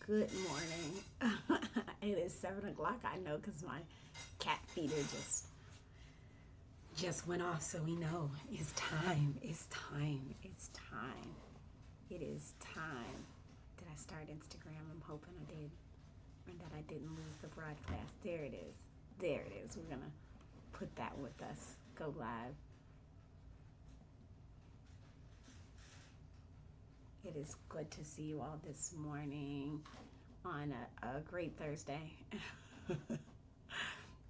Good morning. It is 7 o'clock. I know because my cat feeder just went off, so we know it's time. It's time. It's time. It is time. Did I start Instagram? I'm hoping I did, and that I didn't lose the broadcast. There it is. There it is. We're gonna put that with us. Go live. It is good to see you all this morning on a great Thursday.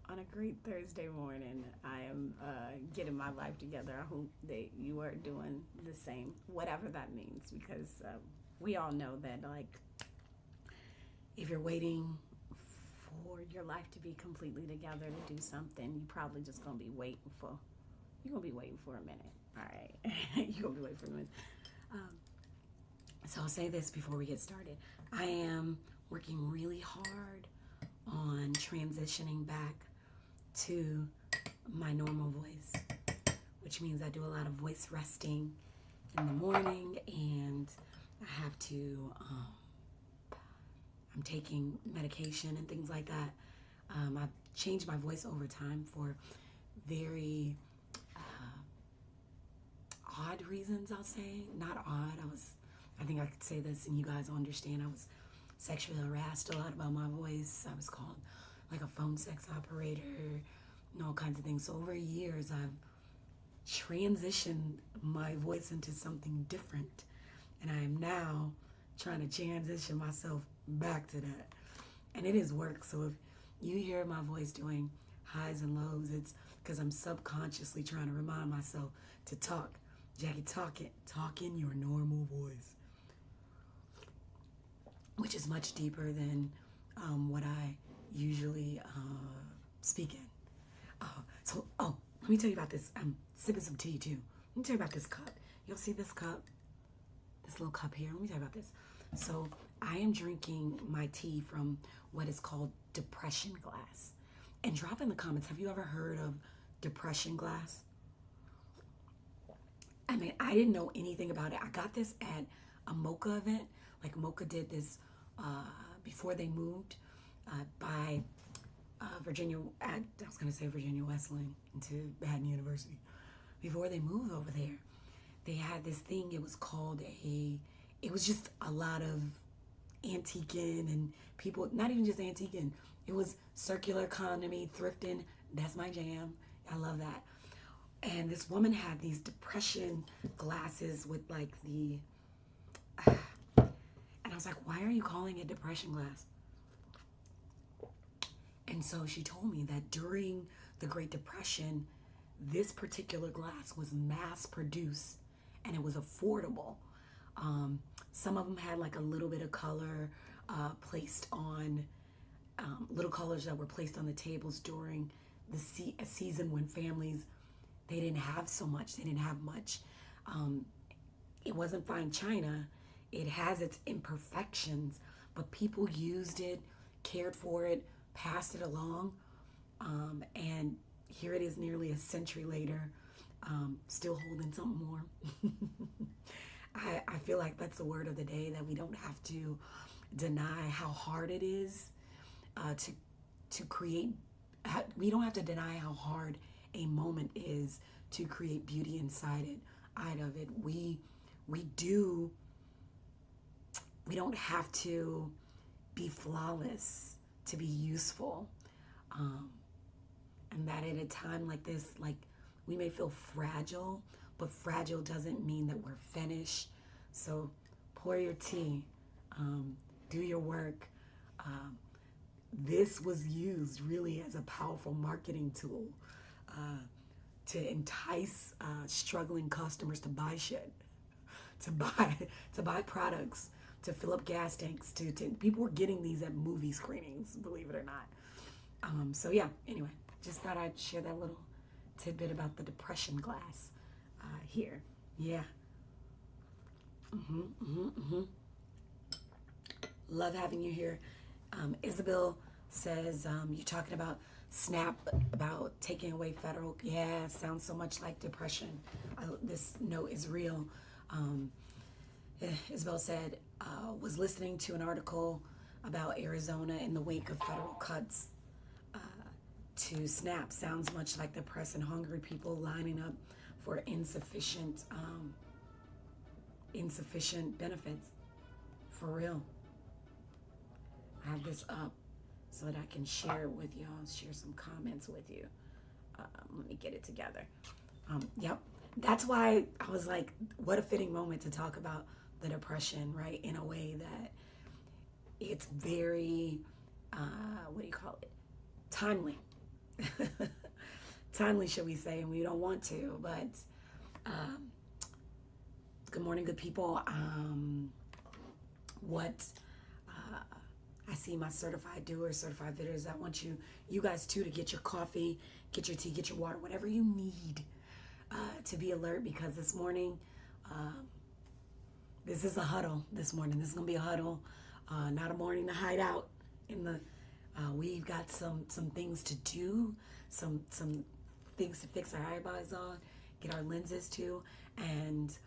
On a great Thursday morning, I am getting my life together. I hope that you are doing the same, whatever that means, because we all know that, like, if you're waiting for your life to be completely together to do something, you're probably just gonna be waiting for. You're gonna be waiting for a minute. All right, you're gonna be waiting for a minute. So I'll say this before we get started. I am working really hard on transitioning back to my normal voice, which means I do a lot of voice resting in the morning, and I have to, I'm taking medication and things like that. I've changed my voice over time for very odd reasons, I'll say. Not odd, I think I could say this and you guys will understand. I was sexually harassed a lot about my voice. I was called like a phone sex operator and all kinds of things. So over years, I've transitioned my voice into something different. And I am now trying to transition myself back to that. And it has worked. So if you hear my voice doing highs and lows, it's because I'm subconsciously trying to remind myself to talk. Jackie, talk in your normal voice, which is much deeper than what I usually speak in. Let me tell you about this. I'm sipping some tea too. Let me tell you about this cup. You'll see this cup, this little cup here. Let me tell you about this. So I am drinking my tea from what is called depression glass. And drop in the comments, have you ever heard of depression glass? I mean, I didn't know anything about it. I got this at a Mocha event. Like Mocha did this before they moved by Virginia Wesleyan into Baton University. Before they moved over there, they had this thing. It was called it was just a lot of antiquing and people, not even just antiquing. It was circular economy, thrifting. That's my jam. I love that. And this woman had these depression glasses with like the, and I was like, why are you calling it depression glass? And so she told me that during the Great Depression, this particular glass was mass produced and it was affordable. Some of them had like a little bit of color placed on, little colors that were placed on the tables during a season when families, they didn't have so much. They didn't have much. It wasn't fine china. It has its imperfections, but people used it, cared for it, passed it along. And here it is nearly a century later, still holding something more. I feel like that's the word of the day, that we don't have to deny how hard it is to create. We don't have to deny how hard a moment is to create beauty inside of it. We don't have to be flawless to be useful. And that at a time like this, like, we may feel fragile, but fragile doesn't mean that we're finished. So pour your tea, do your work. This was used really as a powerful marketing tool to entice struggling customers to buy shit, to buy products, to fill up gas tanks. To people were getting these at movie screenings, believe it or not. So yeah. Anyway, just thought I'd share that little tidbit about the depression glass here. Yeah. Love having you here. Isabel says, you're talking about SNAP, about taking away federal. Yeah, sounds so much like depression. This note is real. Isabel said, was listening to an article about Arizona in the wake of federal cuts to SNAP. Sounds much like the press and hungry people lining up for insufficient benefits. For real. I have this up so that I can share it with y'all, share some comments with you. Let me get it together. Yep. That's why I was like, what a fitting moment to talk about the depression, right? In a way that it's very, what do you call it? Timely. Timely, should we say, and we don't want to, but good morning, good people. I see my certified doers, certified bidders. I want you guys too, to get your coffee, get your tea, get your water, whatever you need to be alert, because this morning, this is a huddle this morning. This is going to be a huddle, not a morning to hide out in the, we've got some things to do, some things to fix our eyeballs on, get our lenses to, and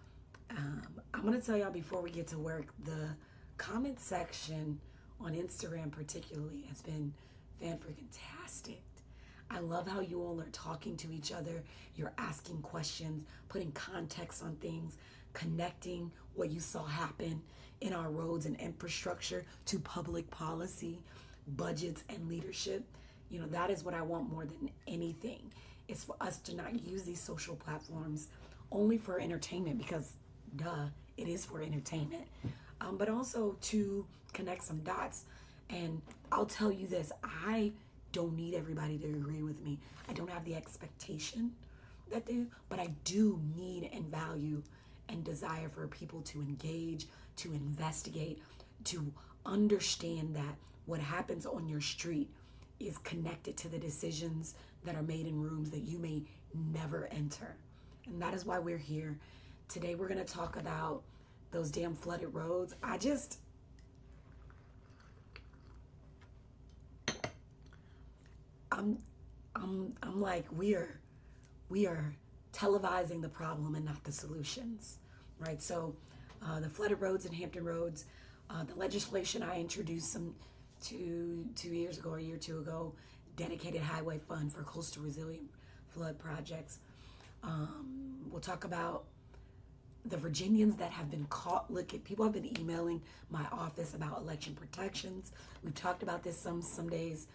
I'm going to tell y'all before we get to work, the comment section on Instagram particularly has been fan-freaking-tastic. I love how you all are talking to each other. You're asking questions, putting context on things, connecting what you saw happen in our roads and infrastructure to public policy, budgets, and leadership. You know, that is what I want more than anything. It's for us to not use these social platforms only for entertainment, because duh, it is for entertainment, but also to connect some dots. And I'll tell you this, I don't need everybody to agree with me. I don't have the expectation that they do, but I do need and value and desire for people to engage, to investigate, to understand that what happens on your street is connected to the decisions that are made in rooms that you may never enter. And that is why we're here. Today we're going to talk about those damn flooded roads. I'm like, we are televising the problem and not the solutions, right? So the flooded roads and Hampton roads, the legislation I introduced some 2 years ago or a year or two ago, dedicated highway fund for coastal resilient flood projects. We'll talk about the Virginians that have been caught. Look, people have been emailing my office about election protections. We've talked about this some days.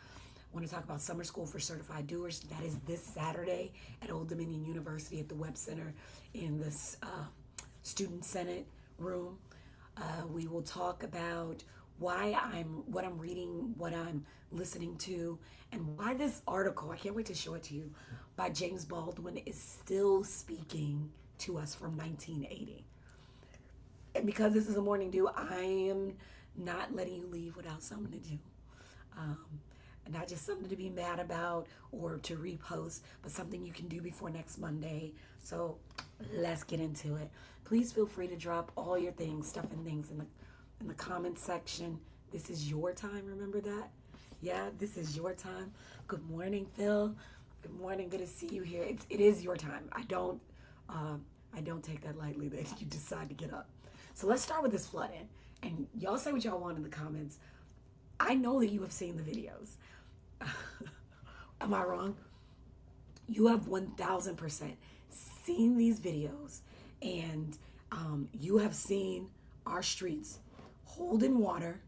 I want to talk about summer school for certified doers. That is this Saturday at Old Dominion University at the Webb Center in this Student Senate room. We will talk about what I'm reading, what I'm listening to, and why this article, I can't wait to show it to you, by James Baldwin is still speaking to us from 1980. And because this is a morning dew, I am not letting you leave without something to do. Not just something to be mad about or to repost, but something you can do before next Monday. So let's get into it. Please feel free to drop all your things, stuff and things in the comments section. This is your time, remember that? Yeah, this is your time. Good morning, Phil. Good morning, good to see you here. It is your time. I don't take that lightly that you decide to get up. So let's start with this flooding. And y'all say what y'all want in the comments. I know that you have seen the videos. Am I wrong? You have 1000% seen these videos, and you have seen our streets holding water,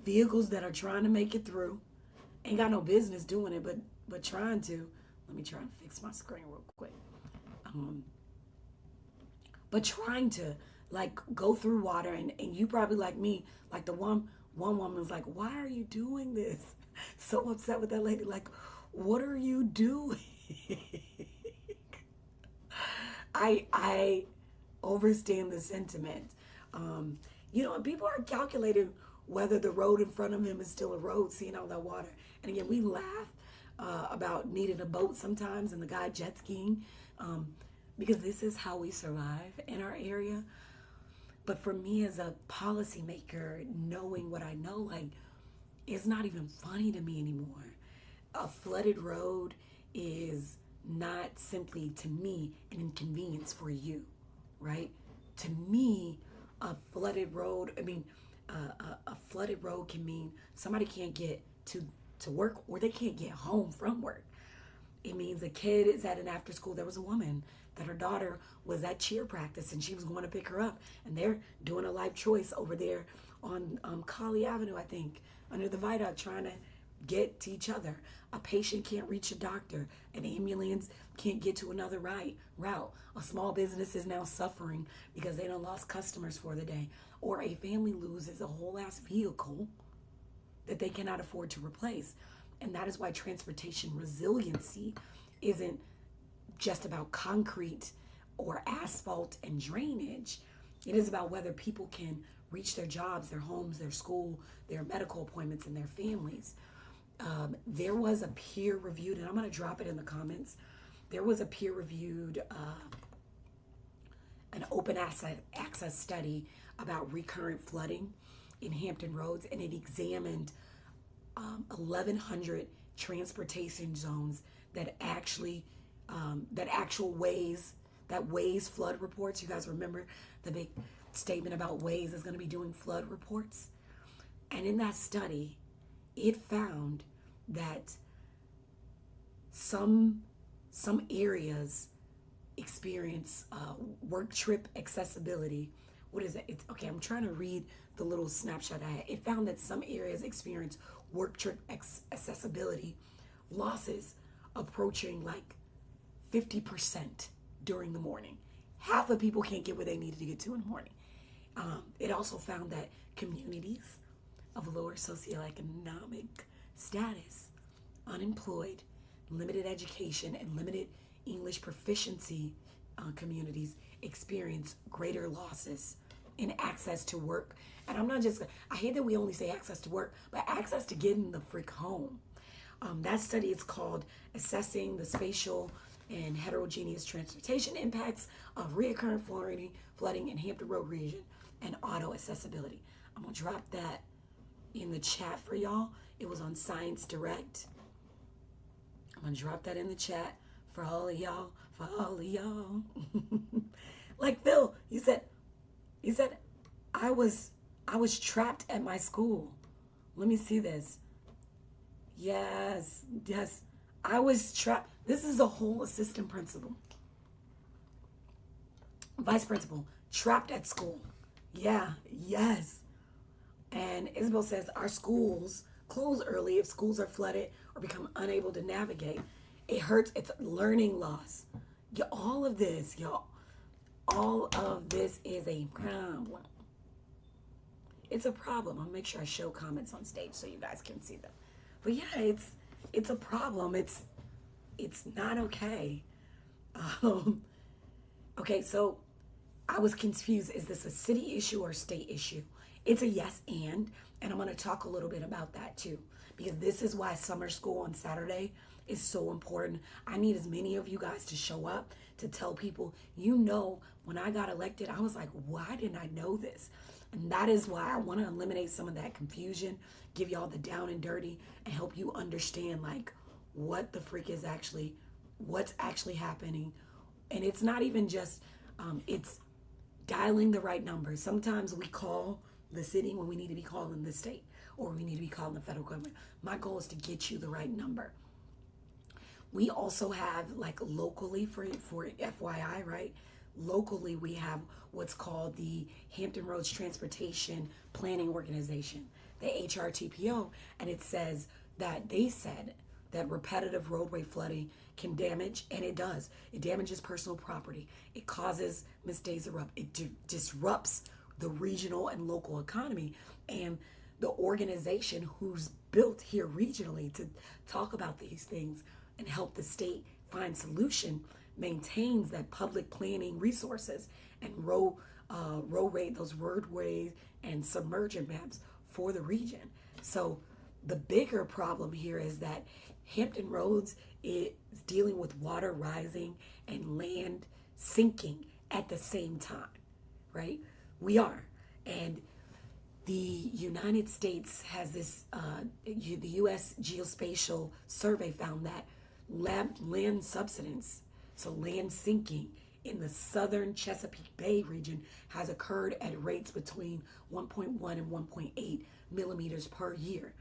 vehicles that are trying to make it through, ain't got no business doing it, but trying to. Let me try and fix my screen real quick. But trying to like go through water, and you probably like me, like the one woman was like, why are you doing this? So upset with that lady, like, what are you doing? I understand the sentiment. You know, and people are calculating whether the road in front of him is still a road, seeing all that water. And again, we laugh about needing a boat sometimes and the guy jet skiing, because this is how we survive in our area. But for me as a policymaker, knowing what I know, like, it's not even funny to me anymore. A flooded road is not simply, to me, an inconvenience for you, right? To me, a flooded road, a flooded road can mean somebody can't get to work, or they can't get home from work. It means a kid is at an after school. There was a woman that her daughter was at cheer practice and she was going to pick her up, and they're doing a life choice over there on Colley Avenue, I think, under the viaduct, trying to get to each other. A patient can't reach a doctor. An ambulance can't get to another route. A small business is now suffering because they done lost customers for the day. Or a family loses a whole ass vehicle that they cannot afford to replace. And that is why transportation resiliency isn't just about concrete or asphalt and drainage. It is about whether people can reach their jobs, their homes, their school, their medical appointments, and their families. There was a peer-reviewed, and I'm going to drop it in the comments. There was a peer-reviewed, an open access study about recurrent flooding in Hampton Roads, and it examined 1,100 transportation zones that actually Waze flood reports. You guys remember the big statement about Waze is going to be doing flood reports? And in that study, it found that some areas experience work trip accessibility. What is it? It's okay. I'm trying to read the little snapshot I had. It found that some areas experience work trip accessibility losses approaching like 50% during the morning. Half of people can't get where they needed to get to in the morning. It also found that communities of lower socioeconomic status, unemployed, limited education, and limited English proficiency communities experience greater losses in access to work. And I hate that we only say access to work, but access to getting the frick home. That study is called Assessing the Spatial and Heterogeneous Transportation Impacts of Reoccurrent Flooding in Hampton Road Region and Auto Accessibility. I'm going to drop that in the chat for y'all. It was on Science Direct. I'm going to drop that in the chat for all of y'all. Like Phil, you said I was trapped at my school. Let me see this. Yes. I was trapped. This is a whole assistant principal. Vice principal, trapped at school. Yeah, yes. And Isabel says our schools close early if schools are flooded or become unable to navigate. It hurts. It's learning loss. All of this is a problem. It's a problem. I'll make sure I show comments on stage so you guys can see them. But yeah, it's a problem. It's not okay. Okay, so I was confused. Is this a city issue or a state issue? It's a yes and I'm going to talk a little bit about that too, because this is why summer school on Saturday is so important. I need as many of you guys to show up to tell people, when I got elected, I was like, why didn't I know this? And that is why I want to eliminate some of that confusion, give y'all the down and dirty, and help you understand like what the freak is what's actually happening. And it's not even just, it's dialing the right number. Sometimes we call the city when we need to be calling the state, or we need to be calling the federal government. My goal is to get you the right number. We also have like locally for FYI, right? Locally, we have what's called the Hampton Roads Transportation Planning Organization, the HRTPO, and it says that repetitive roadway flooding can damage, and it does. It damages personal property. It causes mistakes erupt. It disrupts the regional and local economy. And the organization who's built here regionally to talk about these things and help the state find solution maintains that public planning resources and those roadways and submergent maps for the region. So the bigger problem here is that Hampton Roads is dealing with water rising and land sinking at the same time, right? We are. And the United States has this, the U.S. Geospatial Survey found that land subsidence, so land sinking, in the southern Chesapeake Bay region has occurred at rates between 1.1 and 1.8 millimeters per year.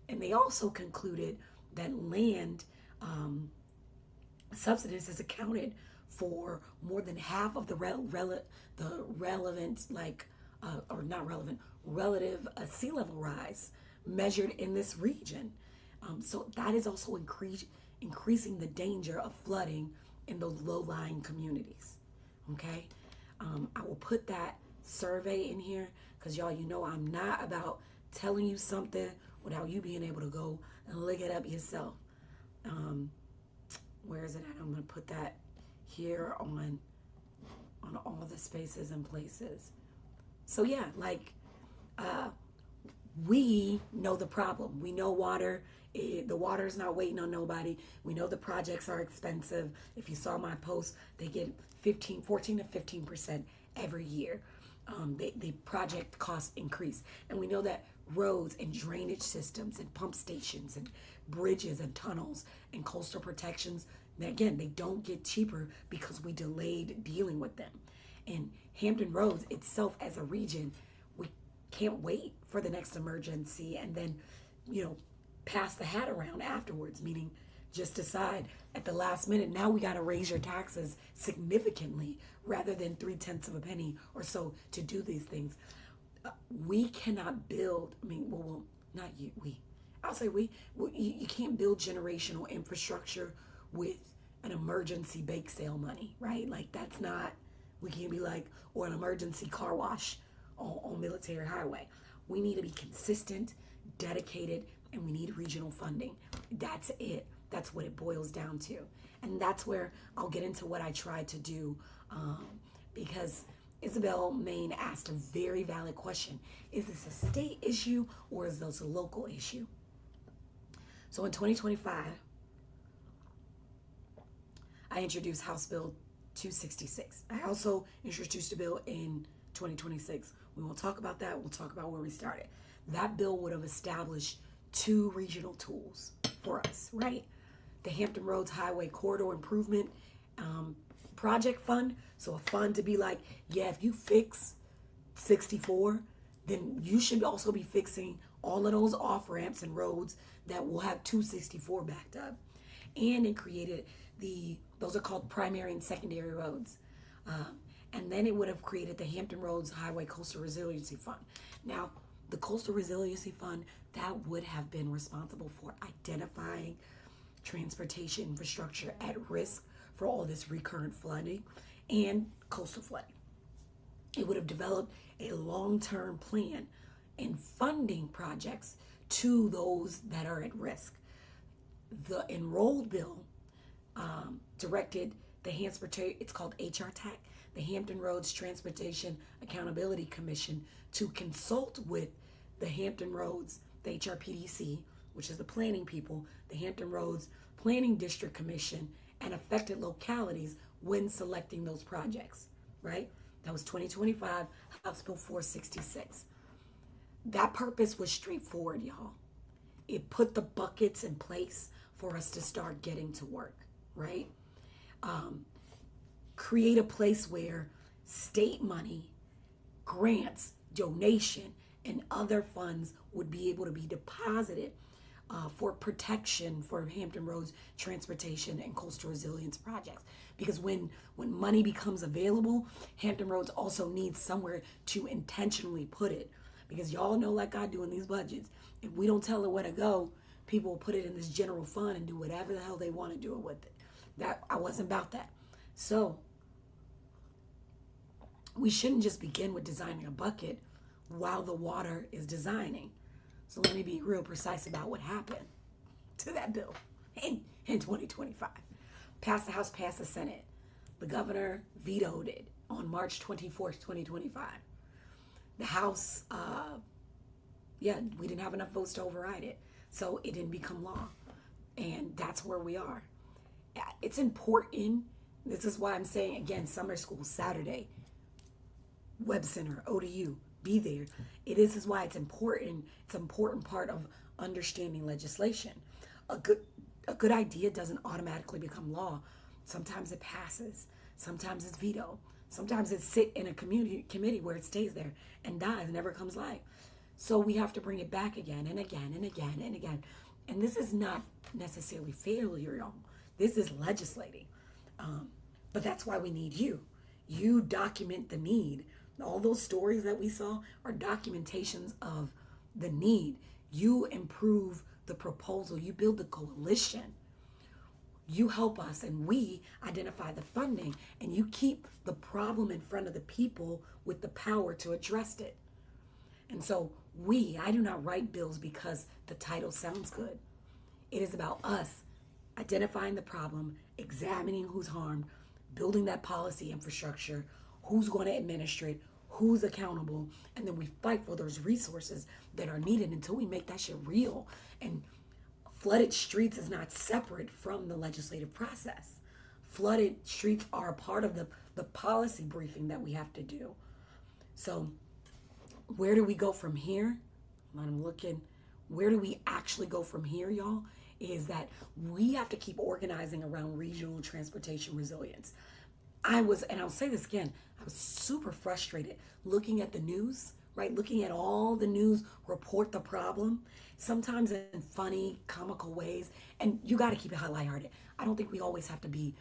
And they also concluded that land subsidence has accounted for more than half of the relevant, or not relevant, relative sea level rise measured in this region. So that is also increasing the danger of flooding in those low-lying communities. Okay, I will put that survey in here because y'all, you know, I'm not about telling you something without you being able to go and look it up yourself. Where is it at? I'm gonna put that here on all the spaces and places. So yeah, we know the problem. We know water. The water is not waiting on nobody. We know the projects are expensive. If you saw my post, they get 14 to 15% every year. The project costs increase. And we know that roads and drainage systems and pump stations and bridges and tunnels and coastal protections, again, they don't get cheaper because we delayed dealing with them. And Hampton Roads itself as a region, we can't wait for the next emergency and then, pass the hat around afterwards, meaning just decide at the last minute, now we got to raise your taxes significantly rather than 3/10 of a penny or so to do these things. We cannot build, not you, I'll say you can't build generational infrastructure with an emergency bake sale money, right? That's not, we can't be or an emergency car wash on Military Highway. We need to be consistent, dedicated, and we need regional funding. That's it. That's what it boils down to. And that's where I'll get into what I tried to do, because Isabel Maine asked a very valid question. Is this a state issue or is this a local issue? So in 2025, I introduced House Bill 266. I also introduced a bill in 2026. We won't talk about that. We'll talk about where we started. That bill would have established 2 regional tools for us, right? The Hampton Roads Highway Corridor Improvement Project Fund. So a fund to be if you fix 64, then you should also be fixing all of those off-ramps and roads that will have 264 backed up. And it created those are called primary and secondary roads. And then it would have created the Hampton Roads Highway Coastal Resiliency Fund. Now, the Coastal Resiliency Fund, that would have been responsible for identifying transportation infrastructure at risk for all this recurrent flooding and coastal flooding. It would have developed a long-term plan and funding projects to those that are at risk. The enrolled bill directed the it's called HRTAC, the Hampton Roads Transportation Accountability Commission, to consult with the Hampton Roads, the HRPDC, which is the planning people, the Hampton Roads Planning District Commission, and affected localities when selecting those projects, right? That was 2025, House Bill 466. That purpose was straightforward, y'all. It put the buckets in place for us to start getting to work, right? Create a place where state money, grants, donation, and other funds would be able to be deposited for protection for Hampton Roads transportation and coastal resilience projects. Because when money becomes available, Hampton Roads also needs somewhere to intentionally put it. Because y'all know, like I do in these budgets, if we don't tell it where to go, people will put it in this general fund and do whatever the hell they want to do with it. I wasn't about that. So we shouldn't just begin with designing a bucket while the water is designing. So let me be real precise about what happened to that bill in 2025. Passed the House, passed the Senate. The governor vetoed it on March 24th, 2025. The House, we didn't have enough votes to override it. So it didn't become law. And that's where we are. It's important. This is why I'm saying, again, summer school, Saturday, Web Center, ODU, be there. It is why it's important. It's an important part of understanding legislation. A good idea doesn't automatically become law. Sometimes it passes. Sometimes it's veto. Sometimes it's sit in a committee where it stays there and dies, never comes live. So we have to bring it back again and again and again and again. And this is not necessarily failure, y'all. This is legislating. But that's why we need you. You document the need. All those stories that we saw are documentations of the need. You improve the proposal. You build the coalition. You help us and we identify the funding, and you keep the problem in front of the people with the power to address it. And so I do not write bills because the title sounds good. It is about us identifying the problem, examining who's harmed, building that policy infrastructure, who's going to administer it, who's accountable, and then we fight for those resources that are needed until we make that shit real. And flooded streets is not separate from the legislative process. Flooded streets are a part of the policy briefing that we have to do. So where do we go from here? I'm looking, where do we actually go from here, y'all? Is that we have to keep organizing around regional transportation resilience. And I'll say this again, I was super frustrated looking at the news, right? Looking at all the news report the problem, sometimes in funny, comical ways. And you got to keep it lighthearted. I don't think we always have to be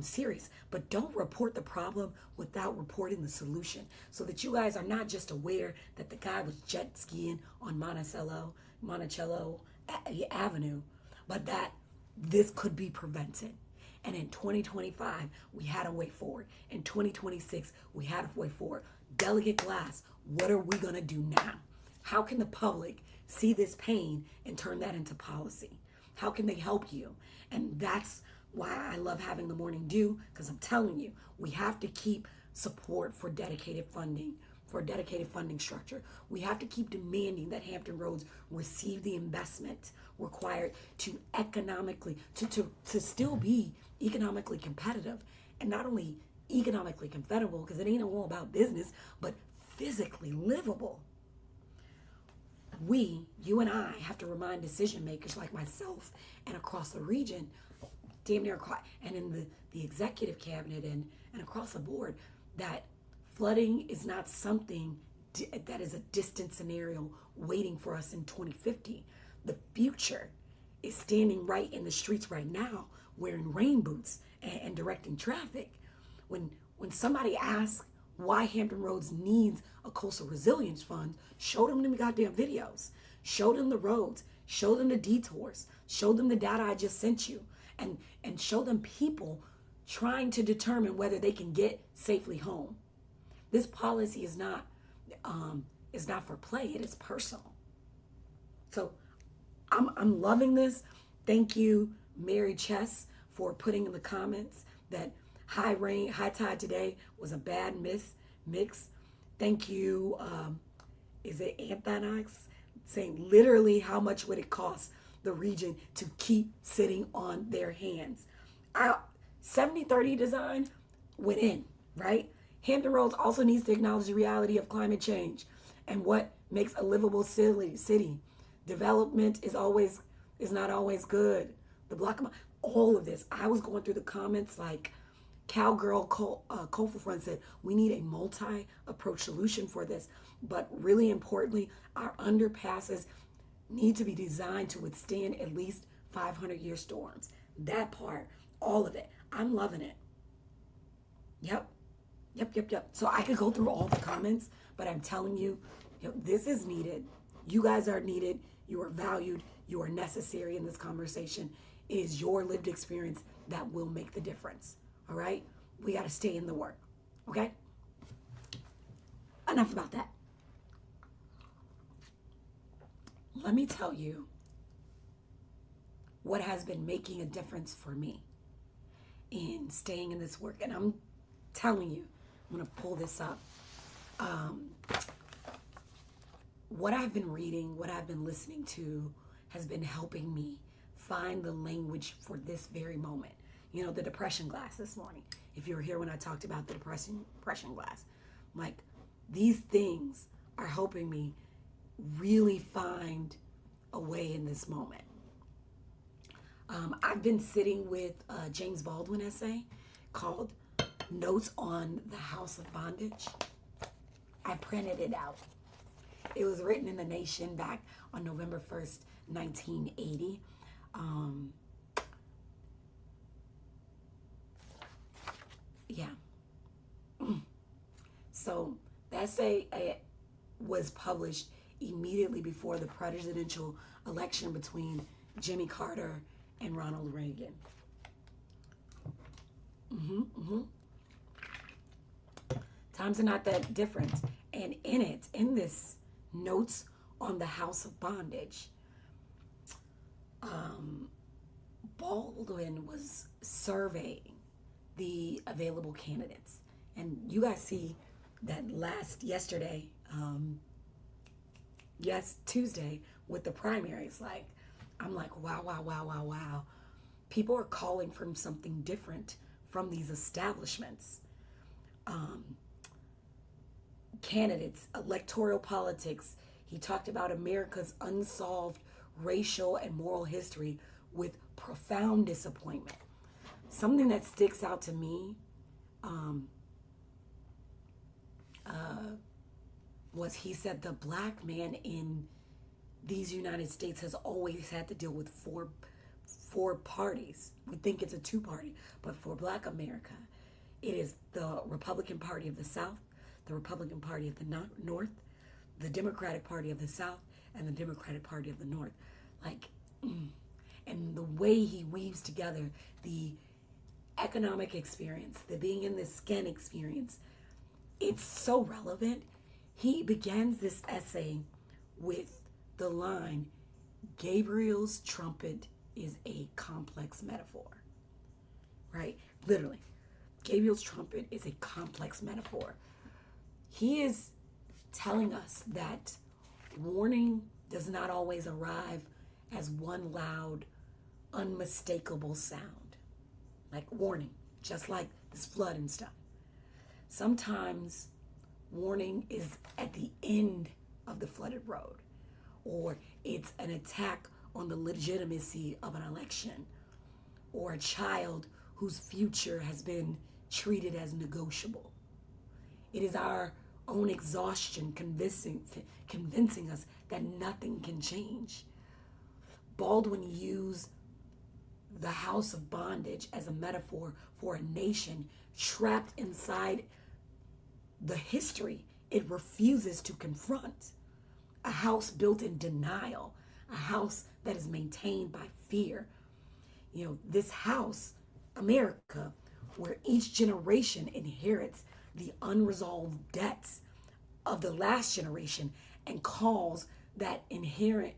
serious, but don't report the problem without reporting the solution, so that you guys are not just aware that the guy was jet skiing on Monticello Avenue, but that this could be prevented. And in 2025, we had a way forward. In 2026, we had a way forward. Delegate Glass, what are we going to do now? How can the public see this pain and turn that into policy? How can they help you? And that's why I love having the Morning Dew, because I'm telling you, we have to keep support for dedicated funding, for a dedicated funding structure. We have to keep demanding that Hampton Roads receive the investment required to economically, to still be economically competitive. And not only economically competitive, because it ain't all about business, but physically livable. You and I have to remind decision makers like myself and across the region, damn near across, and in the executive cabinet and across the board, that flooding is not something that is a distant scenario waiting for us in 2050. The future is standing right in the streets right now, wearing rain boots and directing traffic. When somebody asks why Hampton Roads needs a coastal resilience fund, show them the goddamn videos. Show them the roads. Show them the detours. Show them the data I just sent you. And show them people trying to determine whether they can get safely home. This policy is not for play. It is personal. So I'm loving this. Thank you, Mary Chess, for putting in the comments that high tide today was a bad mix. Thank you. Is it Anthonyx saying literally how much would it cost the region to keep sitting on their hands? 70-30 design went in, right? Hampton Roads also needs to acknowledge the reality of climate change and what makes a livable city. Development is not always good. The block of all of this. I was going through the comments like Cowgirl Kofa Front said, we need a multi-approach solution for this. But really importantly, our underpasses need to be designed to withstand at least 500-year storms. That part, all of it. I'm loving it. Yep. So I could go through all the comments, but I'm telling you, this is needed. You guys are needed. You are valued. You are necessary in this conversation. It is your lived experience that will make the difference. All right? We got to stay in the work. Okay? Enough about that. Let me tell you what has been making a difference for me in staying in this work. And I'm telling you, I'm going to pull this up. What I've been reading, what I've been listening to has been helping me find the language for this very moment. You know, the depression glass this morning. If you were here when I talked about the depression glass, like these things are helping me really find a way in this moment. I've been sitting with a James Baldwin essay called Notes on the House of Bondage. I printed it out. It was written in the Nation back on November 1st, 1980. Yeah. So the essay was published immediately before the presidential election between Jimmy Carter and Ronald Reagan. Times are not that different. And in this notes on the House of Bondage, Baldwin was surveying the available candidates. And you guys see that Tuesday with the primaries, I'm like, wow. People are calling for something different from these establishments. Candidates, electoral politics. He talked about America's unsolved racial and moral history with profound disappointment. Something that sticks out to me was he said the black man in these United States has always had to deal with four parties. We think it's a two-party, but for Black America, it is the Republican Party of the South, the Republican Party of the North, the Democratic Party of the South, and the Democratic Party of the North. And the way he weaves together the economic experience, the being in the skin experience, it's so relevant. He begins this essay with the line, Gabriel's trumpet is a complex metaphor, right? Literally, Gabriel's trumpet is a complex metaphor. He is telling us that warning does not always arrive as one loud, unmistakable sound. Like warning, just like this flood and stuff. Sometimes warning is at the end of the flooded road, or it's an attack on the legitimacy of an election, or a child whose future has been treated as negotiable. It is our own exhaustion convincing us that nothing can change. Baldwin used the House of Bondage as a metaphor for a nation trapped inside the history it refuses to confront. A house built in denial, a house that is maintained by fear. This house, America, where each generation inherits the unresolved debts of the last generation and calls that inheritance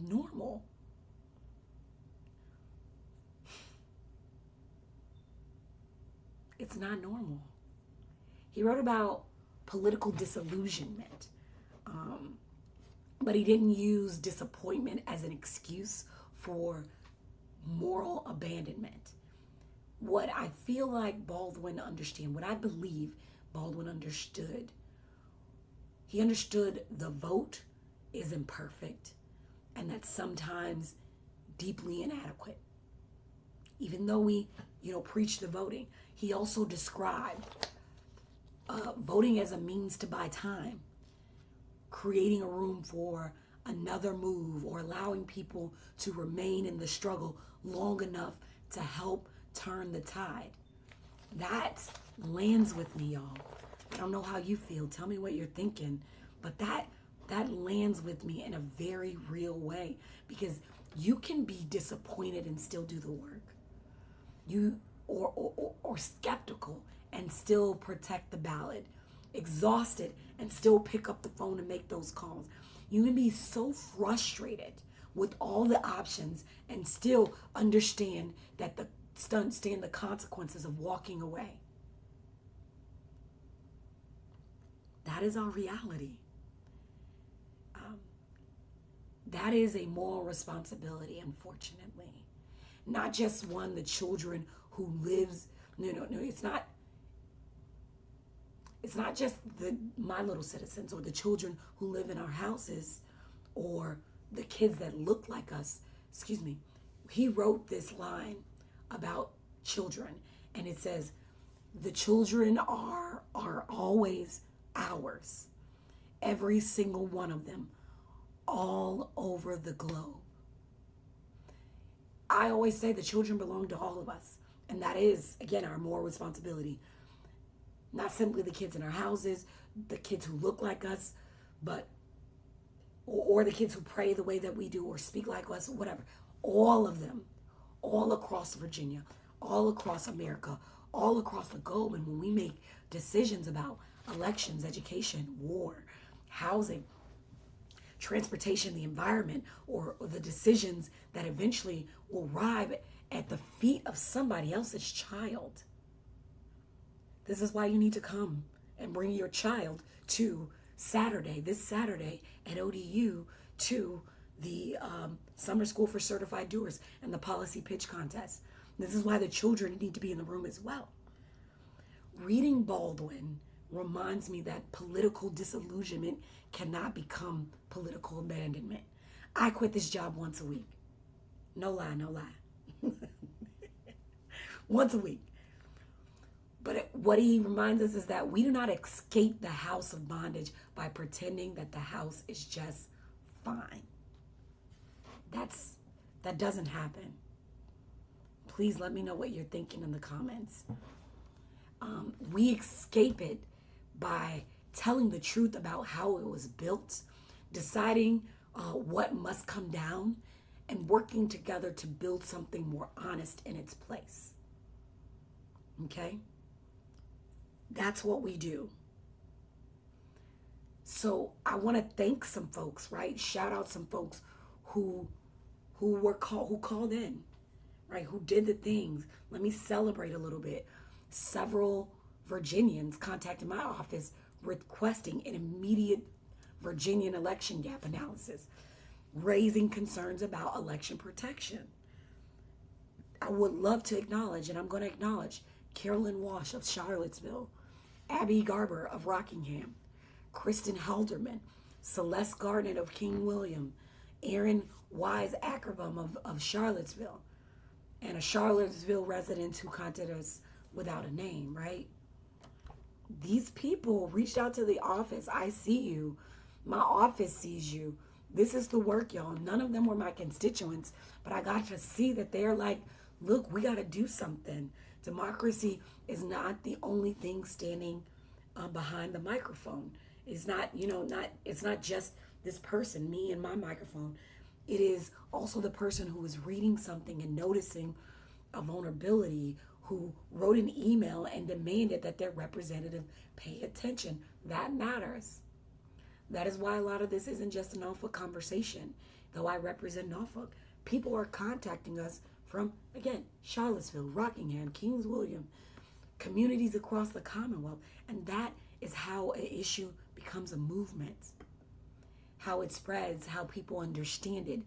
normal. It's not normal. He wrote about political disillusionment, but he didn't use disappointment as an excuse for moral abandonment. What I feel like Baldwin understood, what I believe Baldwin understood, he understood the vote is imperfect and that sometimes deeply inadequate. Even though we, preach the voting, he also described voting as a means to buy time, creating a room for another move, or allowing people to remain in the struggle long enough to help turn the tide. That lands with me, y'all. I don't know how you feel. Tell me what you're thinking. But that lands with me in a very real way, because you can be disappointed and still do the work. Or skeptical and still protect the ballot. Exhausted and still pick up the phone and make those calls. You can be so frustrated with all the options and still understand the consequences of walking away. That is our reality. That is a moral responsibility, unfortunately. Not just the children who lives, no, it's not just my little citizens or the children who live in our houses or the kids that look like us. He wrote this line about children. And it says, the children are always ours. Every single one of them, all over the globe. I always say the children belong to all of us. And that is, again, our moral responsibility. Not simply the kids in our houses, the kids who look like us, but or the kids who pray the way that we do or speak like us, whatever. All of them, all across Virginia, all across America, all across the globe. And when we make decisions about elections, education, war, housing, transportation, the environment, or the decisions that eventually will arrive at the feet of somebody else's child. This is why you need to come and bring your child to this Saturday at ODU, to the Summer School for Certified Doers and the Policy Pitch Contest. This is why the children need to be in the room as well. Reading Baldwin reminds me that political disillusionment cannot become political abandonment. I quit this job once a week. No lie, no lie. Once a week. But what he reminds us is that we do not escape the house of bondage by pretending that the house is just fine. That doesn't happen. Please let me know what you're thinking in the comments. We escape it by telling the truth about how it was built, deciding what must come down, and working together to build something more honest in its place. Okay? That's what we do. So I want to thank some folks, right? Shout out some folks who called in, right? Who did the things. Let me celebrate a little bit. Several Virginians contacted my office requesting an immediate Virginian election gap analysis, raising concerns about election protection. I would love to acknowledge, and I'm going to acknowledge, Carolyn Walsh of Charlottesville, Abby Garber of Rockingham, Kristen Halderman, Celeste Garnett of King William, Aaron Wise Ackerbum of Charlottesville, and a Charlottesville resident who contacted us without a name, right? These people reached out to the office. I see you. My office sees you. This is the work, y'all. None of them were my constituents, but I got to see that they're like, look, we got to do something. Democracy is not the only thing standing behind the microphone. It's not, it's not just this person, me and my microphone. It is also the person who is reading something and noticing a vulnerability, who wrote an email and demanded that their representative pay attention. That matters. That is why a lot of this isn't just a Norfolk conversation. Though I represent Norfolk, people are contacting us from, again, Charlottesville, Rockingham, Kings William, communities across the Commonwealth. And that is how an issue becomes a movement, how it spreads, how people understand it.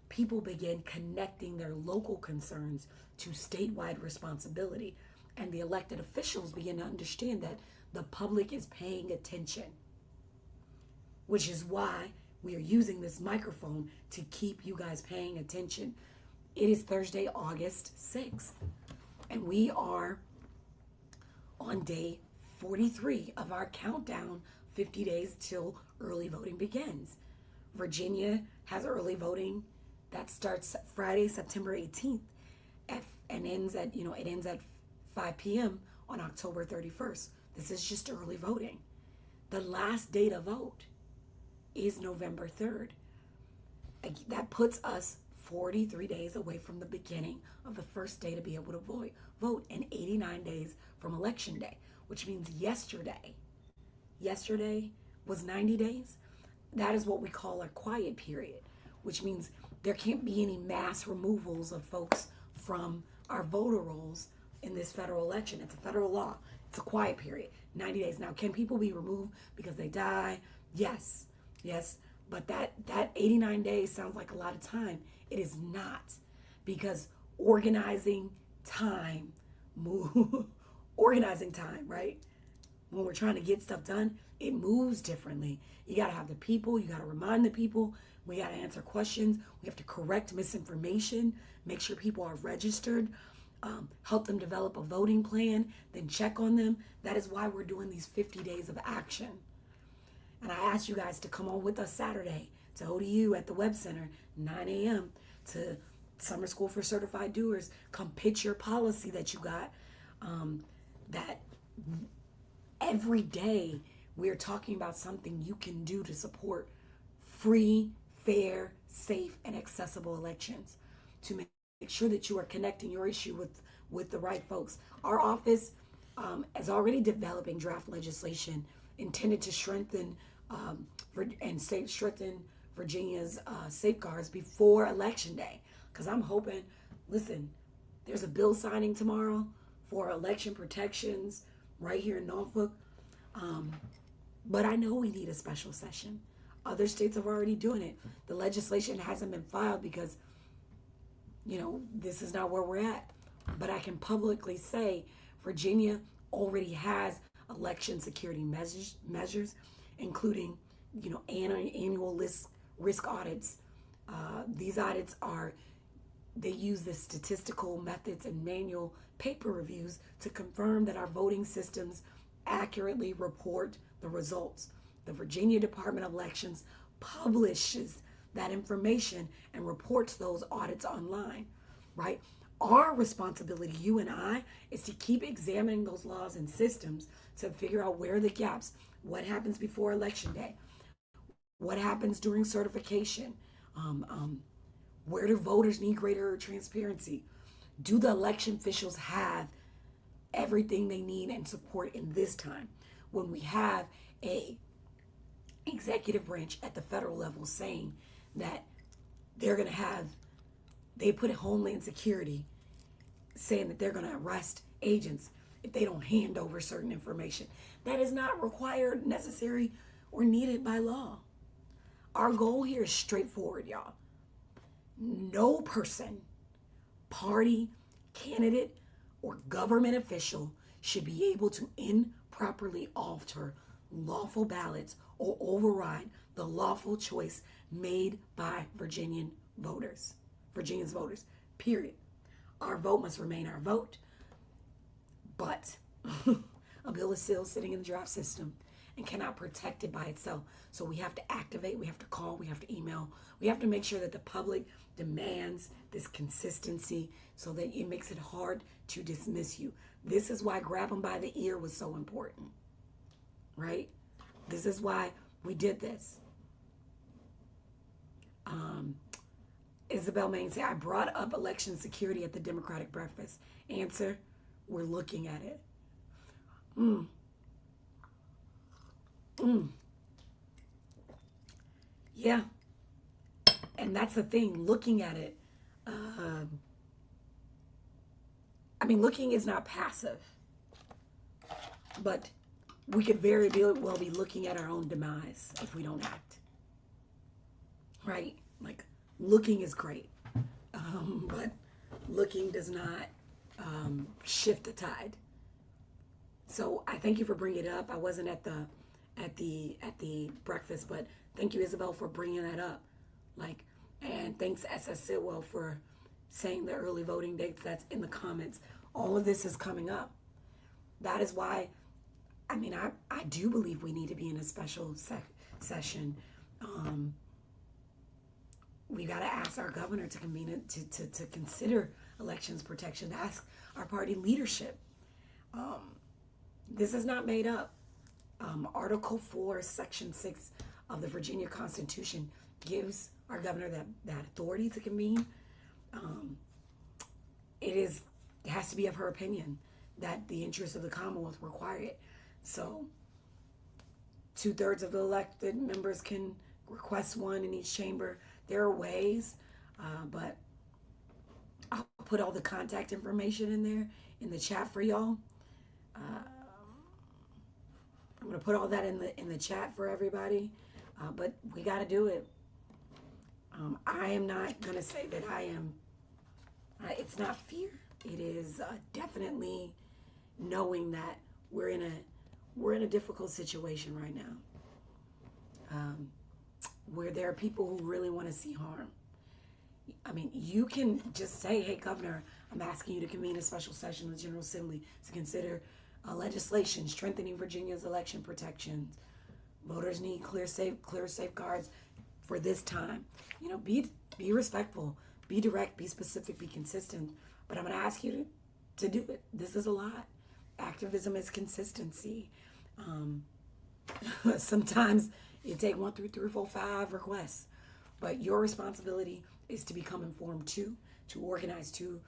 People begin connecting their local concerns to statewide responsibility. And the elected officials begin to understand that the public is paying attention, which is why we are using this microphone to keep you guys paying attention. It is Thursday, August 6th, and we are on day 43 of our countdown, 50 days till early voting begins. Virginia has early voting that starts Friday, September 18th, and ends at 5 p.m. on October 31st. This is just early voting. The last day to vote is November 3rd. That puts us 43 days away from the beginning of the first day to be able to vote, and 89 days from election day, which means yesterday was 90 days. That is what we call a quiet period, which means there can't be any mass removals of folks from our voter rolls in this federal election. It's a federal law. It's a quiet period, 90 days. Now, can people be removed because they die? Yes, but that 89 days sounds like a lot of time. It is not, because organizing time, right? When we're trying to get stuff done, it moves differently. You got to have the people, you got to remind the people, we got to answer questions, we have to correct misinformation, make sure people are registered, help them develop a voting plan, then check on them. That is why we're doing these 50 days of action. And I asked you guys to come on with us Saturday to ODU at the Web Center, 9 a.m. to Summer School for Certified Doers. Come pitch your policy that you got. That every day we're talking about something you can do to support free, fair, safe, and accessible elections, to make sure that you are connecting your issue with the right folks. Our office is already developing draft legislation intended to strengthen strengthen Virginia's safeguards before Election Day. Because I'm hoping, listen, there's a bill signing tomorrow for election protections right here in Norfolk. But I know we need a special session. Other states are already doing it. The legislation hasn't been filed because, this is not where we're at. But I can publicly say Virginia already has election security measures, including, annual risk audits. These audits they use the statistical methods and manual paper reviews to confirm that our voting systems accurately report the results. The Virginia Department of Elections publishes that information and reports those audits online, right? Our responsibility, you and I, is to keep examining those laws and systems to figure out where are the gaps, what happens before Election Day, what happens during certification, where do voters need greater transparency? Do the election officials have everything they need and support in this time when we have a executive branch at the federal level saying that they put Homeland Security saying that they're going to arrest agents if they don't hand over certain information. That is not required, necessary, or needed by law. Our goal here is straightforward, y'all. No person, party, candidate, or government official should be able to improperly alter lawful ballots or override the lawful choice made by Virginia's voters, period. Our vote must remain our vote, but a bill is still sitting in the draft system and cannot protect it by itself. So we have to activate, we have to call, we have to email, we have to make sure that the public demands this consistency so that it makes it hard to dismiss you. This is why grab them by the ear was so important, right? This is why we did this. Isabel Main said, I brought up election security at the Democratic breakfast. Answer, we're looking at it. Yeah. And that's the thing, looking at it. Looking is not passive. But we could very well be looking at our own demise if we don't act. Right? Like, looking is great. But looking does not shift the tide. So I thank you for bringing it up. I wasn't at the breakfast, but thank you, Isabel, for bringing that up. And thanks SS Sidwell for saying the early voting dates. That's in the comments. All of this is coming up. That is why, I do believe we need to be in a special session. We got to ask our governor to convene it, to consider elections protection, to ask our party leadership. This is not made up. Article 4, Section 6 of the Virginia Constitution gives our governor that authority to convene. It has to be of her opinion that the interests of the Commonwealth require it. So 2/3 of the elected members can request one in each chamber. There are ways, but I'll put all the contact information in there in the chat for y'all. I'm gonna put all that in the chat for everybody, but we got to do it. I am not gonna say that I am. It's not fear. It is definitely knowing that we're in we're in a difficult situation right now, where there are people who really want to see harm. I mean, you can just say, hey, Governor, I'm asking you to convene a special session of the General Assembly to consider legislation strengthening Virginia's election protections. Voters need clear safeguards for this time. You know, be respectful, be direct, be specific, be consistent. But I'm going to ask you to do it. This is a lot. Activism is consistency. Sometimes you take 1 through 3, 4, 5 requests, but your responsibility is to become informed too, to organize too.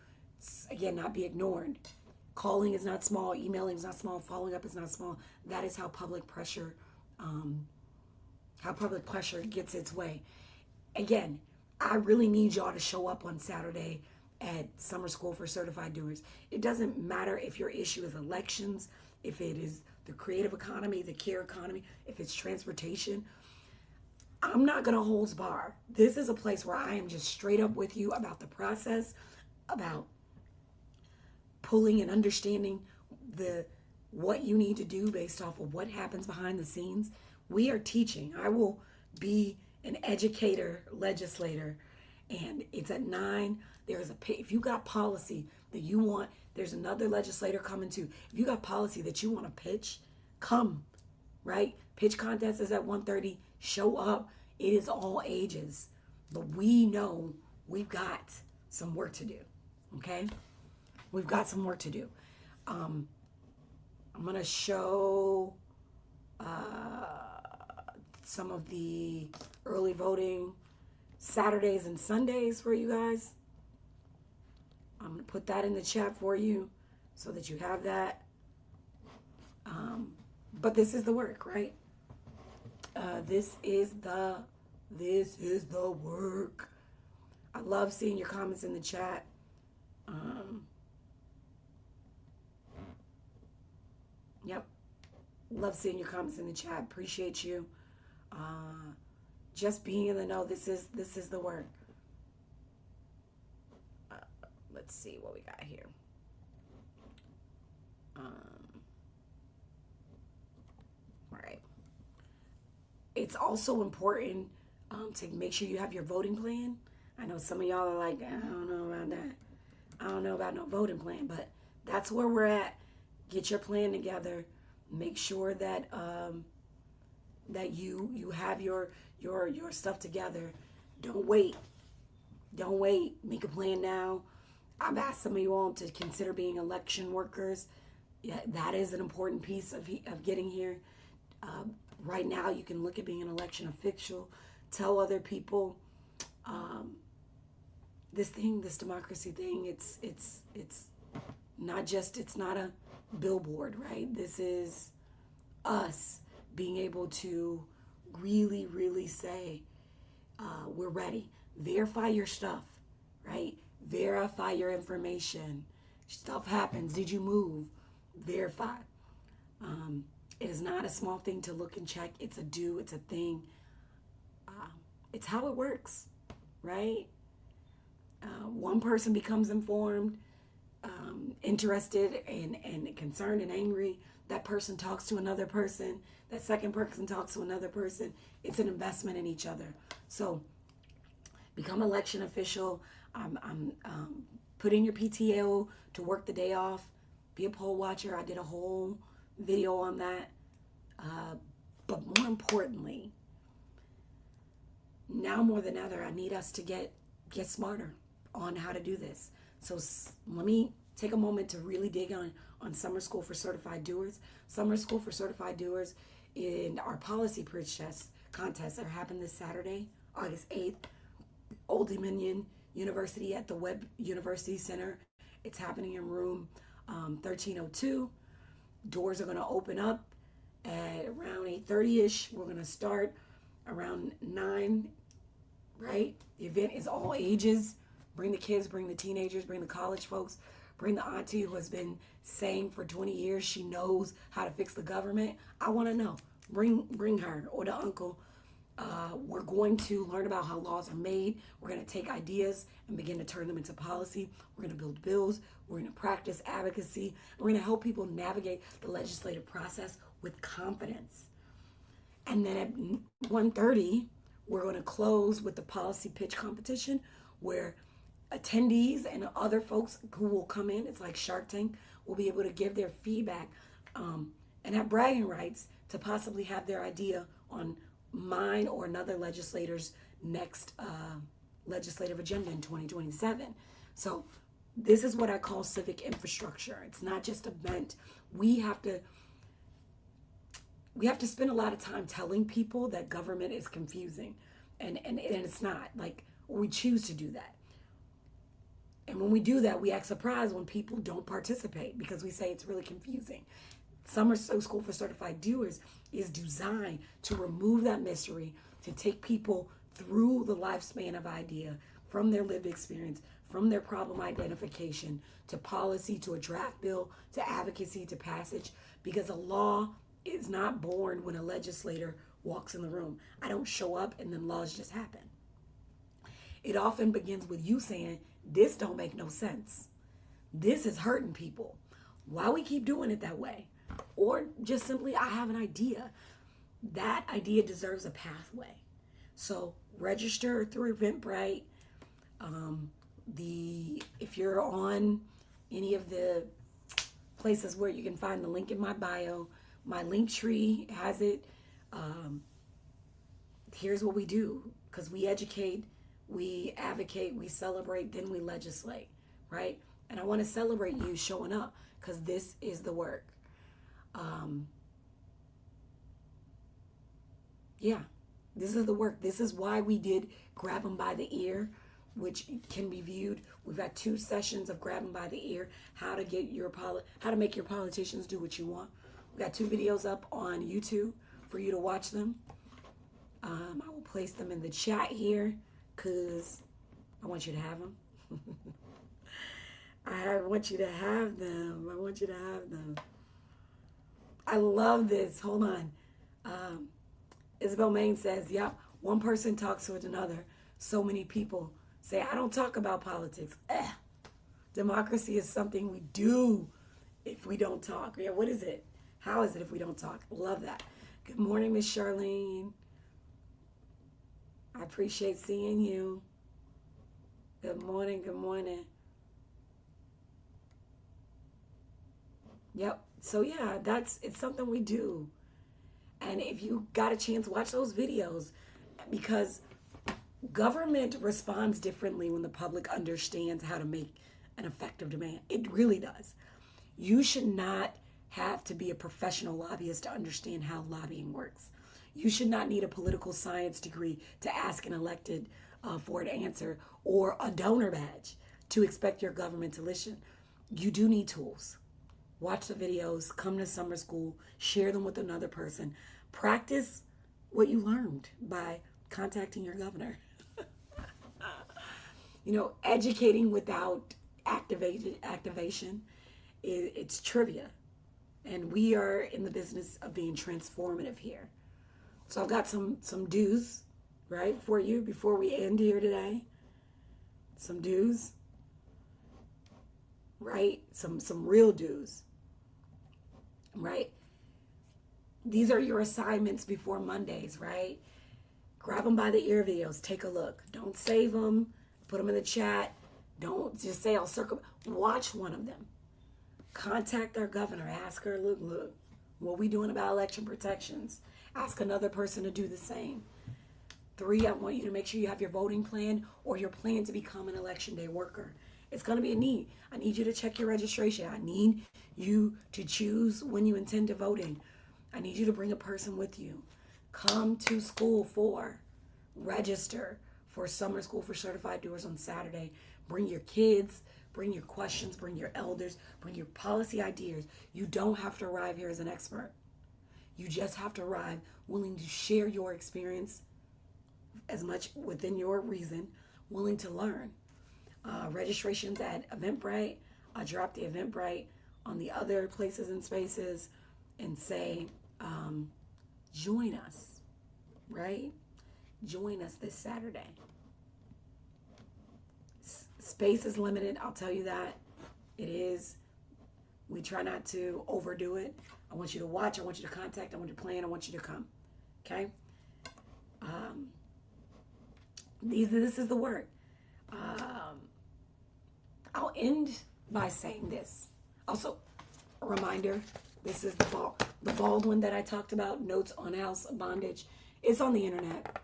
Again, not be ignored. Calling is not small. Emailing is not small. Following up is not small. That is how public pressure gets its way. Again, I really need y'all to show up on Saturday at Summer School for Certified Doers. It doesn't matter if your issue is elections, if it is the creative economy, the care economy, if it's transportation. I'm not going to hold bar. This is a place where I am just straight up with you about the process, about pulling and understanding what you need to do based off of what happens behind the scenes. We are teaching. I will be an educator, legislator, and it's at 9. If you got policy that you want, there's another legislator coming too. If you got policy that you want to pitch, come, right? Pitch contest is at 1:30. Show up. It is all ages. But we know we've got some work to do, okay? We've got some work to do. I'm going to show some of the early voting Saturdays and Sundays for you guys. I'm going to put that in the chat for you so that you have that. But this is the work, right? This is the work. I love seeing your comments in the chat. Yep. Love seeing your comments in the chat. Appreciate you. Just being in the know. This is the work. Let's see what we got here. All right. It's also important to make sure you have your voting plan. I know some of y'all are like, I don't know about that. I don't know about no voting plan, but that's where we're at. Get your plan together. Make sure that that you have your stuff together. Don't wait. Don't wait. Make a plan now. I've asked some of you all to consider being election workers. Yeah, that is an important piece of getting here. Right now, you can look at being an election official. Tell other people this democracy thing. It's not a billboard, right? This is us being able to really, really say we're ready. Verify your stuff, right? Verify your information. Stuff happens. Did you move? Verify. It is not a small thing to look and check. It's a thing. It's how it works, right? One person becomes informed, interested, and concerned and angry. That person talks to another person. That second person talks to another person. It's an investment in each other. So become election official. Put in your PTO to work the day off. Be a poll watcher. I did a whole video on that. But more importantly, now more than ever, I need us to get smarter on how to do this. So let me take a moment to really dig on Summer School for Certified Doers. Summer School for Certified Doers in our policy pitch contest are happening this Saturday, August 8th, Old Dominion University at the Webb University Center. It's happening in room 1302. Doors are going to open up at around 8:30ish. We're going to start around 9, right? The event is all ages. Bring the kids, bring the teenagers, bring the college folks, bring the auntie who has been saying for 20 years she knows how to fix the government. I want to know. Bring her or the uncle. We're going to learn about how laws are made. We're going to take ideas and begin to turn them into policy. We're going to build bills. We're going to practice advocacy. We're going to help people navigate the legislative process with confidence. And then at 1:30, we're going to close with the policy pitch competition where attendees and other folks who will come in, it's like Shark Tank, will be able to give their feedback and have bragging rights to possibly have their idea on mine or another legislator's next legislative agenda in 2027. So this is what I call civic infrastructure. It's not just a event. We have to spend a lot of time telling people that government is confusing, and it's not. Like, we choose to do that. And when we do that, we act surprised when people don't participate because we say it's really confusing. Summer School for Certified Doers is designed to remove that mystery, to take people through the lifespan of idea, from their lived experience, from their problem identification, to policy, to a draft bill, to advocacy, to passage, because a law is not born when a legislator walks in the room. I don't show up and then laws just happen. It often begins with you saying, this don't make no sense. This is hurting people. Why we keep doing it that way? Or just simply, I have an idea. That idea deserves a pathway. So register through Eventbrite. If you're on any of the places where you can find the link in my bio, my Linktree has it. Here's what we do, because we educate, we advocate, we celebrate, then we legislate, right? And I want to celebrate you showing up, because this is the work. This is the work. This is why we did Grab Them by the Ear, which can be viewed. We've got 2 sessions of Grab Them by the Ear, how to make your politicians do what you want. We got 2 videos up on YouTube for you to watch them. I will place them in the chat here because I want you to have them. I want you to have them. I want you to have them. I love this. Hold on. Isabel Maine says, yep, one person talks with another. So many people say, I don't talk about politics. Democracy is something we do if we don't talk. Yeah, what is it? How is it if we don't talk? Love that. Good morning, Miss Charlene. I appreciate seeing you. Good morning, good morning. Yep. So yeah, it's something we do. And if you got a chance, watch those videos, because government responds differently when the public understands how to make an effective demand. It really does. You should not have to be a professional lobbyist to understand how lobbying works. You should not need a political science degree to ask an elected for an answer, or a donor badge to expect your government to listen. You do need tools. Watch the videos, come to summer school, share them with another person. Practice what you learned by contacting your governor. Educating without activation, it's trivia. And we are in the business of being transformative here. So I've got some do's, right, for you before we end here today. Some do's, right? Some real do's, right? These are your assignments before Mondays, right? Grab them by the ear videos. Take a look. Don't save them. Put them in the chat. Don't just say, I'll circle. Watch one of them. Contact our governor. Ask her, look, what are we doing about election protections? Ask another person to do the same. 3, I want you to make sure you have your voting plan or your plan to become an election day worker. It's going to be a need. I need you to check your registration. I need you to choose when you intend to voting. I need you to bring a person with you. Come to school register for Summer School for Certified Doers on Saturday. Bring your kids, bring your questions, bring your elders, bring your policy ideas. You don't have to arrive here as an expert. You just have to arrive willing to share your experience as much within your reason, willing to learn. Registrations at Eventbrite. I drop the Eventbrite on the other places and spaces and say, join us, right? Join us this Saturday. Space is limited, I'll tell you that. It is. We try not to overdo it. I want you to watch. I want you to contact. I want you to plan. I want you to come. Okay? This is the word. I'll end by saying this. Also, a reminder, this is the Baldwin that I talked about, Notes on House Bondage. It's on the internet.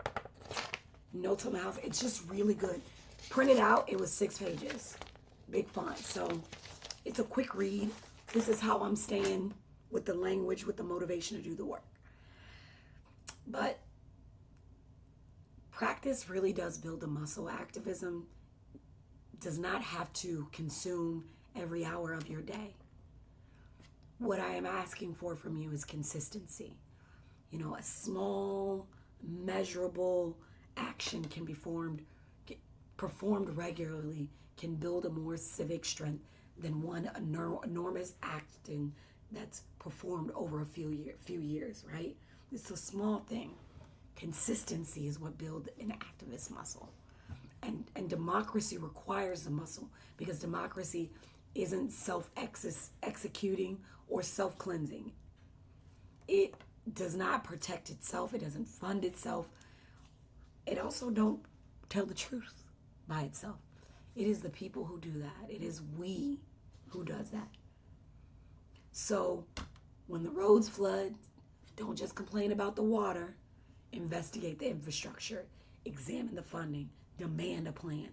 Notes on the House. It's just really good. Printed out, it was 6 pages. Big font. So it's a quick read. This is how I'm staying with the language, with the motivation to do the work. But practice really does build a muscle. Activism does not have to consume every hour of your day. What I am asking for from you is consistency. A small, measurable action can be performed regularly, can build a more civic strength than one enormous action that's performed over a few years, right? It's a small thing. Consistency is what builds an activist muscle. And democracy requires the muscle, because democracy isn't self-executing or self-cleansing. It does not protect itself. It doesn't fund itself. It also don't tell the truth by itself. It is the people who do that. It is we who does that. So when the roads flood, don't just complain about the water. Investigate the infrastructure. Examine the funding. Demand a plan.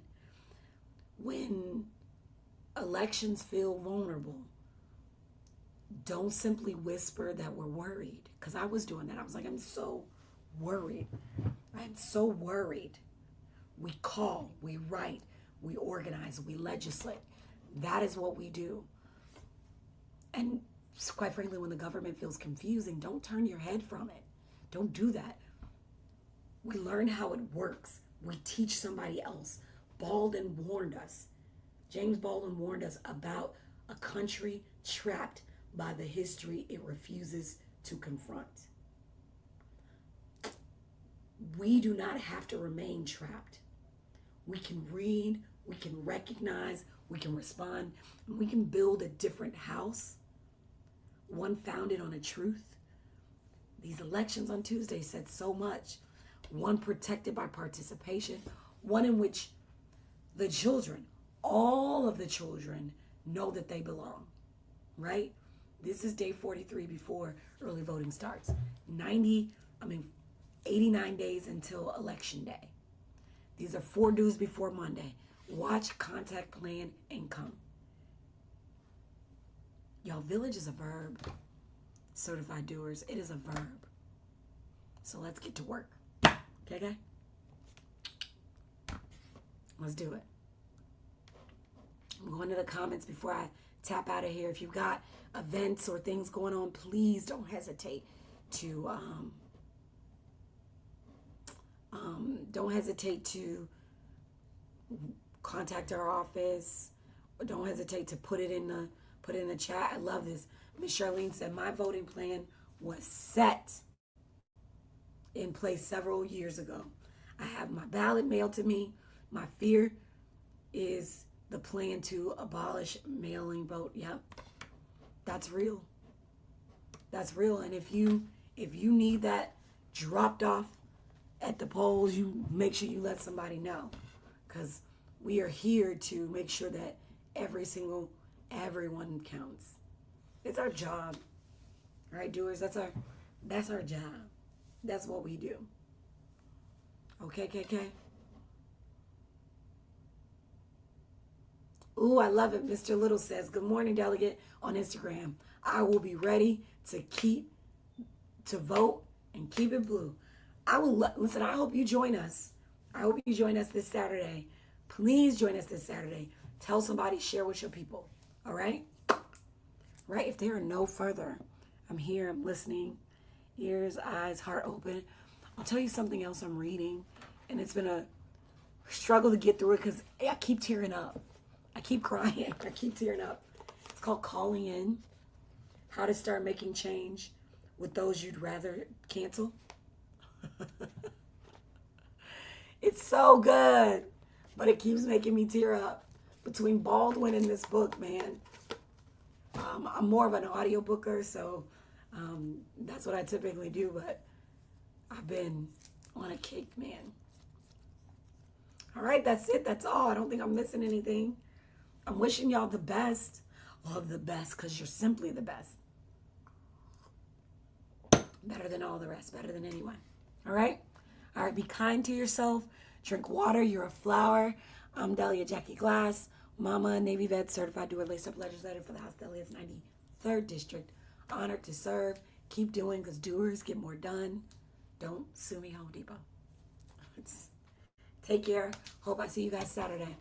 When elections feel vulnerable, don't simply whisper that we're worried. Because I was doing that. I was like, I'm so worried. I'm so worried. We call, we write, we organize, we legislate. That is what we do. And quite frankly, when the government feels confusing, don't turn your head from it. Don't do that. We learn how it works. We teach somebody else. Baldwin warned us. James Baldwin warned us about a country trapped by the history it refuses to confront. We do not have to remain trapped. We can read, we can recognize, we can respond, and we can build a different house, one founded on a truth. These elections on Tuesday said so much. One protected by participation, one in which the children, all of the children, know that they belong, right? This is day 43 before early voting starts. 89 days until election day. These are 4 dues before Monday. Watch, contact, plan, and come. Y'all, village is a verb. Certified doers, it is a verb. So let's get to work. Okay? Let's do it. I'm going to the comments before I tap out of here. If you've got events or things going on, please don't hesitate to contact our office. Don't hesitate to put it in the chat. I love this. Miss Charlene said my voting plan was set in place several years ago. I have my ballot mailed to me. My fear is the plan to abolish mailing vote. Yep. That's real. That's real. And if you need that dropped off at the polls, you make sure you let somebody know. Because we are here to make sure that everyone counts. It's our job. All right, doers, that's our job. That's what we do. Okay, KK? Ooh, I love it. Mr. Little says, good morning, delegate, on Instagram. I will be ready to vote and keep it blue. Listen, I hope you join us. I hope you join us this Saturday. Please join us this Saturday. Tell somebody, share with your people. All right? Right? If there are no further, I'm here, I'm listening. Ears, eyes, heart open. I'll tell you something else I'm reading, and it's been a struggle to get through it because I keep tearing up. I keep crying. I keep tearing up. It's called Calling In. How to Start Making Change with Those You'd Rather Cancel. It's so good, but it keeps making me tear up. Between Baldwin and this book, man, I'm more of an audiobooker, so that's what I typically do, but I've been on a kick, man. All right, that's it. That's all. I don't think I'm missing anything. I'm wishing y'all the best of the best, because you're simply the best. Better than all the rest, better than anyone. All right? All right, be kind to yourself. Drink water. You're a flower. I'm Delia Jackie Glass, Mama, Navy Vet, Certified Doer, Lace Up Legislator for the House Delia's 93rd District. Honored to serve. Keep doing, because doers get more done. Don't sue me, Home Depot. Take care. Hope I see you guys Saturday.